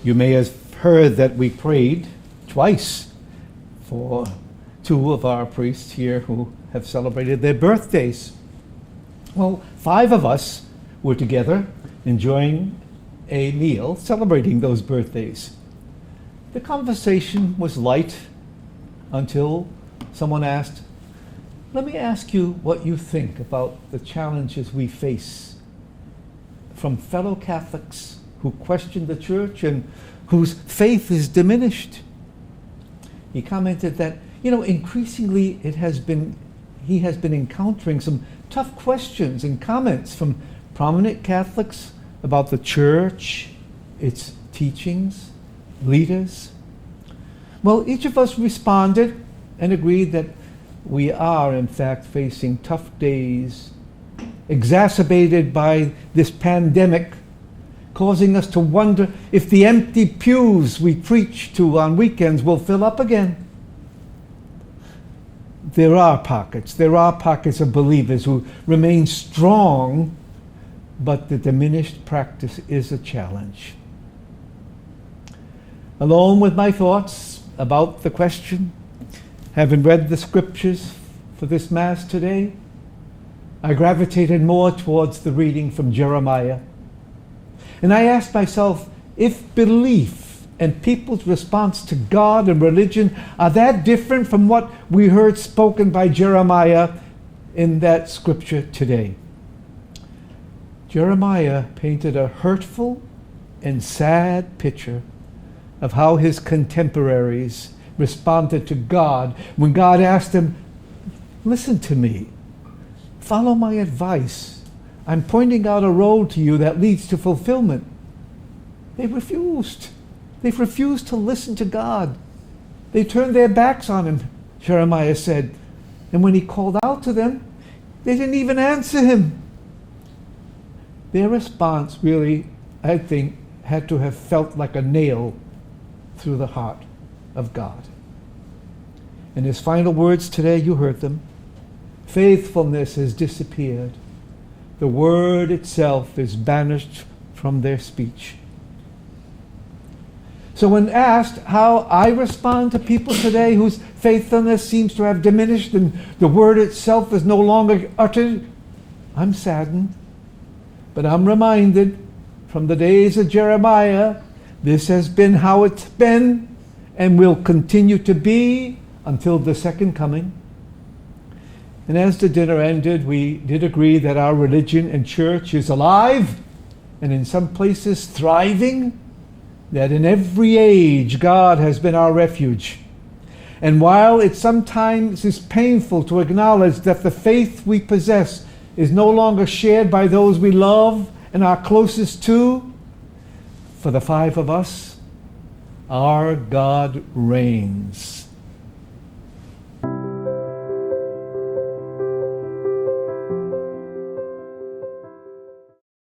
You may have heard that we prayed twice for two of our priests here who have celebrated their birthdays. Well, 5 of us were together enjoying a meal celebrating those birthdays. The conversation was light until someone asked, "Let me ask you what you think about the challenges we face from fellow Catholics who question the Church and whose faith is diminished." He commented that, increasingly he has been encountering some tough questions and comments from prominent Catholics about the Church, its teachings, leaders. Well, each of us responded and agreed that we are, in fact, facing tough days, exacerbated by this pandemic, causing us to wonder if the empty pews we preach to on weekends will fill up again. There are pockets of believers who remain strong, but the diminished practice is a challenge. Alone with my thoughts about the question, having read the scriptures for this Mass today, I gravitated more towards the reading from Jeremiah. And I asked myself, if belief and people's response to God and religion are that different from what we heard spoken by Jeremiah in that scripture today. Jeremiah painted a hurtful and sad picture of how his contemporaries responded to God when God asked them, "Listen to me, follow my advice. I'm pointing out a road to you that leads to fulfillment." They refused. They've refused to listen to God. They turned their backs on him, Jeremiah said. And when he called out to them, they didn't even answer him. Their response really, I think, had to have felt like a nail through the heart of God. And his final words today, you heard them. Faithfulness has disappeared. The word itself is banished from their speech. So when asked how I respond to people today whose faithfulness seems to have diminished and the word itself is no longer uttered, I'm saddened. But I'm reminded from the days of Jeremiah, this has been how it's been and will continue to be until the second coming. And as the dinner ended, we did agree that our religion and church is alive and in some places thriving, that in every age God has been our refuge. And while it sometimes is painful to acknowledge that the faith we possess is no longer shared by those we love and are closest to, for the 5 of us, our God reigns.